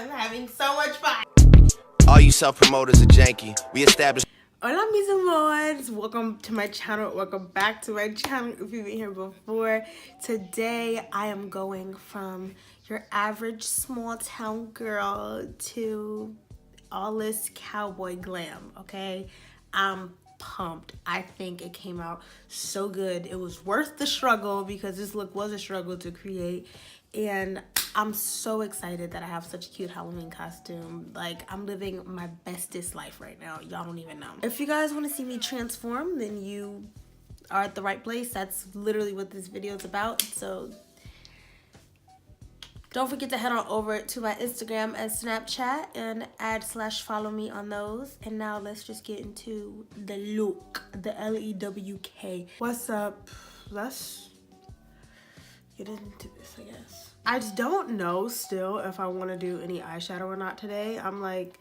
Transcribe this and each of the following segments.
I'm having so much fun. All you self-promoters are janky. We established. Hola mis amores, welcome to my channel, welcome back to my channel if you've been here before. Today I am going from your average small town girl to all this cowboy glam, okay? I'm pumped. I think it came out so good. It was worth the struggle because this look was a struggle to create, and I'm so excited that I have such a cute Halloween costume. Like, I'm living my bestest life right now. Y'all don't even know. If you guys want to see me transform, then you are at the right place. That's literally what this video is about. So don't forget to head on over to my Instagram and Snapchat and add/follow me on those. And now let's just get into the look, the LEWK. What's up? Let's get into this, I guess. I just don't know still if I want to do any eyeshadow or not today. I'm like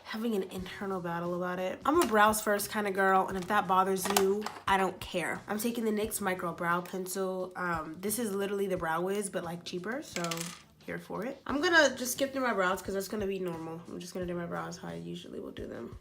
having an internal battle about it. I'm a brows first kind of girl, and if that bothers you, I don't care. I'm taking the NYX Micro Brow Pencil. This is literally the Brow Wiz, but like cheaper, so here for it. I'm gonna just skip through my brows because that's gonna be normal. I'm just gonna do my brows how I usually will do them.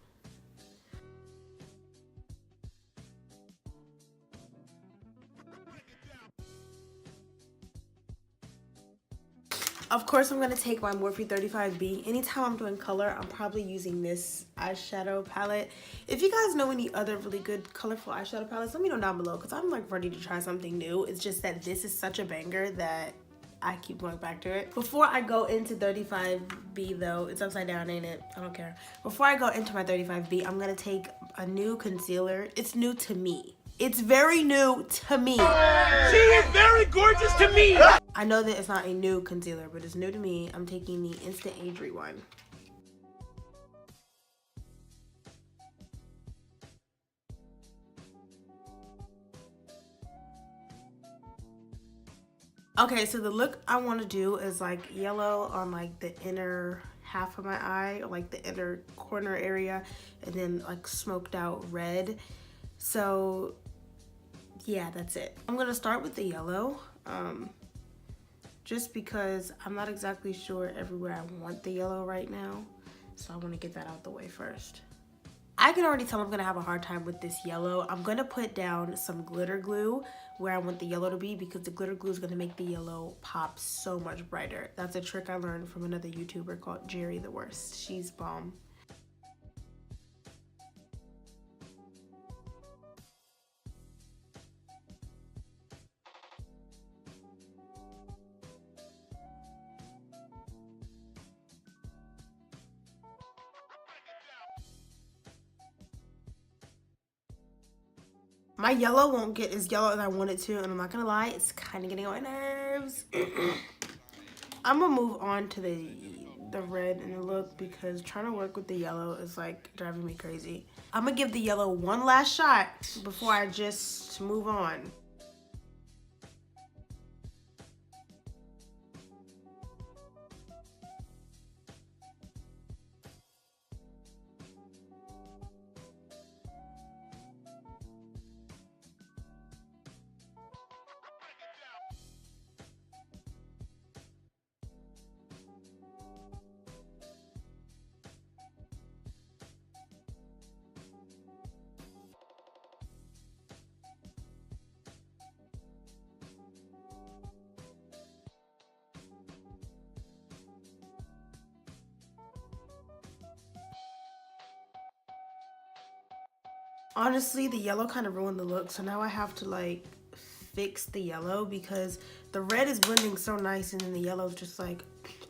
Of course, I'm going to take my Morphe 35B. Anytime I'm doing color, I'm probably using this eyeshadow palette. If you guys know any other really good colorful eyeshadow palettes, let me know down below because I'm like ready to try something new. It's just that this is such a banger that I keep going back to it. Before I go into 35B though, it's upside down, ain't it? I don't care. Before I go into my 35B, I'm going to take a new concealer. It's new to me. It's very new to me. She is very gorgeous to me. I know that it's not a new concealer, but it's new to me. I'm taking the Instant Age one. Okay, so the look I want to do is like yellow on like the inner half of my eye, or like the inner corner area, and then like smoked out red. So yeah, that's it. I'm gonna start with the yellow, just because I'm not exactly sure everywhere I want the yellow right now, so I want to get that out the way first. I can already tell I'm gonna have a hard time with this yellow. I'm gonna put down some glitter glue where I want the yellow to be because the glitter glue is gonna make the yellow pop so much brighter. That's a trick I learned from another YouTuber called Jerry the Worst. She's bomb. My yellow won't get as yellow as I want it to, and I'm not gonna lie, it's kind of getting on my nerves. I'm gonna move on to the red in the look because trying to work with the yellow is like driving me crazy. I'm gonna give the yellow one last shot before I just move on. Honestly, the yellow kind of ruined the look, so now I have to like fix the yellow because the red is blending so nice and then the yellow is just like,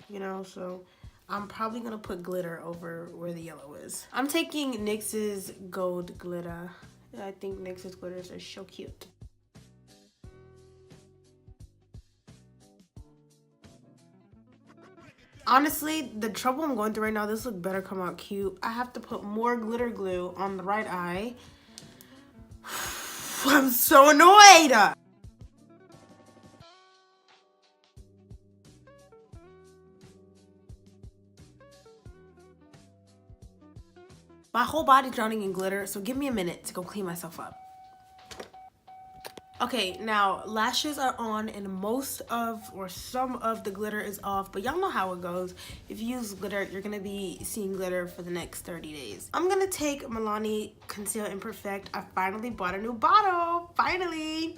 you know, so I'm probably gonna put glitter over where the yellow is. I'm taking NYX's gold glitter. I think NYX's glitters are so cute. Honestly, the trouble I'm going through right now, this look better come out cute. I have to put more glitter glue on the right eye. I'm so annoyed! My whole body's drowning in glitter, so give me a minute to go clean myself up. Okay, now lashes are on and most of or some of the glitter is off, but y'all know how it goes. If you use glitter, you're gonna be seeing glitter for the next 30 days. I'm gonna take Milani Conceal Imperfect. I finally bought a new bottle, finally.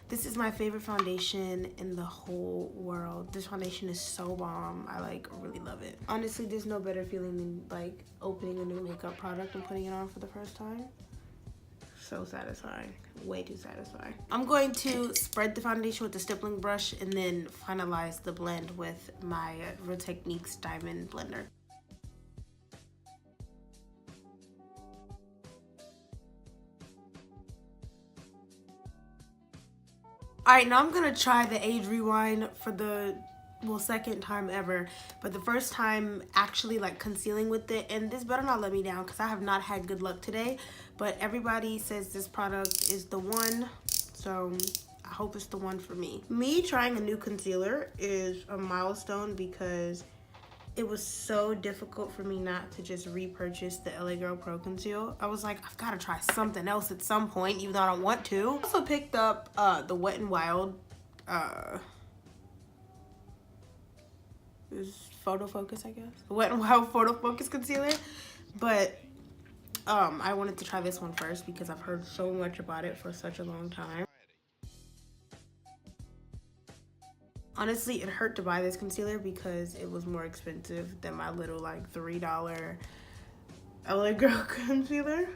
This is my favorite foundation in the whole world. This foundation is so bomb. I like really love it. Honestly, there's no better feeling than like opening a new makeup product and putting it on for the first time. So satisfying, way too satisfying. I'm going to spread the foundation with the stippling brush and then finalize the blend with my Real Techniques Diamond Blender. All right, now I'm gonna try the age rewind for the, well, second time ever, but the first time actually like concealing with it, and this better not let me down because I have not had good luck today, but everybody says this product is the one, so I hope it's the one for me. Me trying a new concealer is a milestone because it was so difficult for me not to just repurchase the LA Girl Pro Conceal. I was like, I've got to try something else at some point, even though I don't want to. I also picked up the Wet n Wild is Photo Focus, I guess. Wet n Wild Photo Focus Concealer. But I wanted to try this one first because I've heard so much about it for such a long time. Honestly, it hurt to buy this concealer because it was more expensive than my little like $3 LA Girl concealer.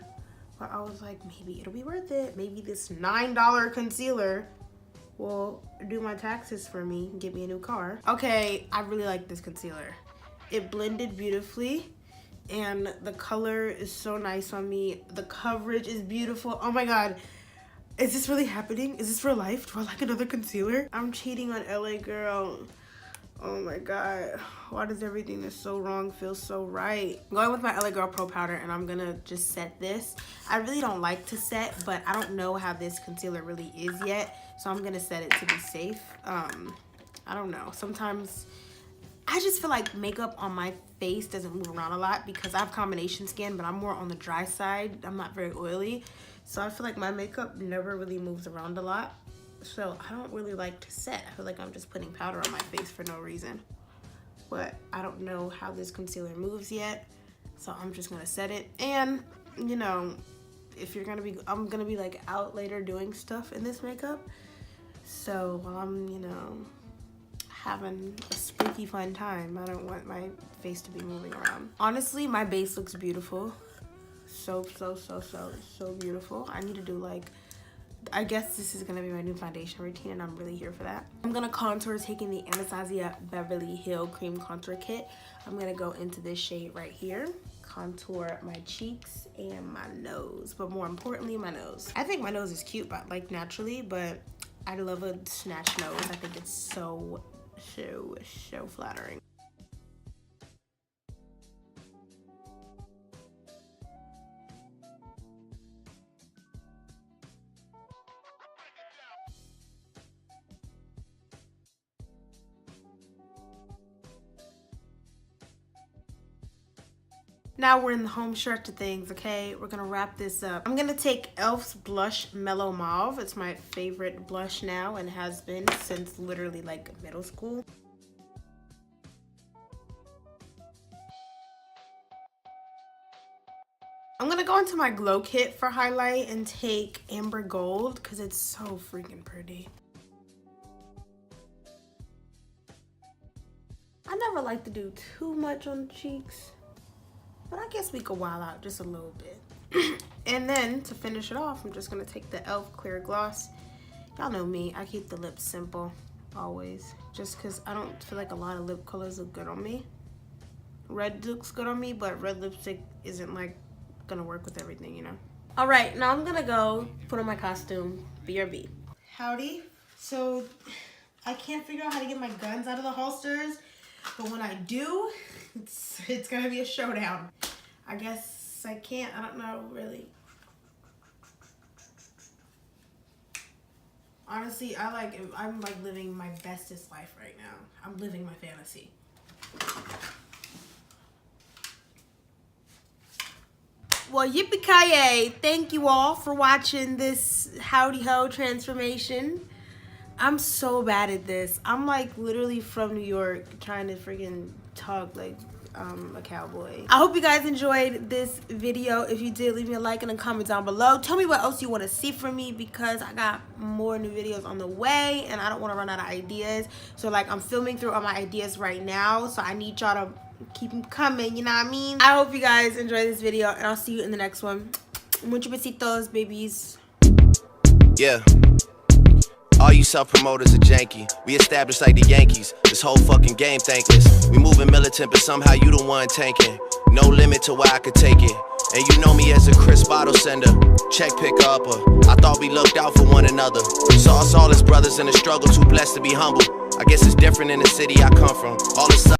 But I was like, maybe it'll be worth it. Maybe this $9 concealer will do my taxes for me and get me a new car. Okay, I really like this concealer. It blended beautifully and the color is so nice on me. The coverage is beautiful. Oh my God. Is this really happening? Is this real life? Do I like another concealer? I'm cheating on LA Girl. Oh my God. Why does everything that's so wrong feel so right? I'm going with my LA Girl Pro Powder and I'm gonna just set this. I really don't like to set, but I don't know how this concealer really is yet. So I'm gonna set it to be safe. I don't know. Sometimes I just feel like makeup on my face doesn't move around a lot because I have combination skin, but I'm more on the dry side. I'm not very oily. So I feel like my makeup never really moves around a lot. So I don't really like to set. I feel like I'm just putting powder on my face for no reason. But I don't know how this concealer moves yet. So I'm just gonna set it. And, you know, if you're gonna be, I'm gonna be like out later doing stuff in this makeup. So while I'm, you know, having a spooky fun time, I don't want my face to be moving around. Honestly, my base looks beautiful. So beautiful. I need to do like, I guess this is gonna be my new foundation routine and I'm really here for that. I'm gonna contour taking the Anastasia Beverly Hill Cream Contour Kit. I'm gonna go into this shade right here. Contour my cheeks and my nose, but more importantly, my nose. I think my nose is cute, but like naturally, but I love a snatch nose. I think it's so flattering. Now we're in the home stretch of things, okay? We're gonna wrap this up. I'm gonna take e.l.f.'s Blush Mellow Mauve. It's my favorite blush now and has been since literally like middle school. I'm gonna go into my glow kit for highlight and take Amber Gold because it's so freaking pretty. I never like to do too much on the cheeks, but I guess we could wild out just a little bit. And then to finish it off, I'm just gonna take the e.l.f. Clear Gloss. Y'all know me, I keep the lips simple, always. Just cause I don't feel like a lot of lip colors look good on me. Red looks good on me, but red lipstick isn't like gonna work with everything, you know? All right, now I'm gonna go put on my costume, BRB. Howdy. So I can't figure out how to get my guns out of the holsters, but when I do, it's gonna be a showdown. I guess I can't, I don't know, really. Honestly, I'm like living my bestest life right now. I'm living my fantasy. Well, yippee-ki-yay. Thank you all for watching this howdy ho transformation. I'm so bad at this. I'm like literally from New York trying to freaking talk like a cowboy. I hope you guys enjoyed this video. If you did, leave me a like and a comment down below. Tell me what else you want to see from me, because I got more new videos on the way and I don't want to run out of ideas. So like, I'm filming through all my ideas right now, so I need y'all to keep them coming, you know what I mean? I hope you guys enjoy this video and I'll see you in the next one. Muchos besitos, babies. Yeah. All you self-promoters are janky. We established like the Yankees. This whole fucking game thankless. We moving militant, but somehow you the one tanking. No limit to where I could take it. And you know me as a crisp bottle sender, check picker upper. I thought we looked out for one another. Saw us all as brothers in the struggle, too blessed to be humble. I guess it's different in the city I come from. All this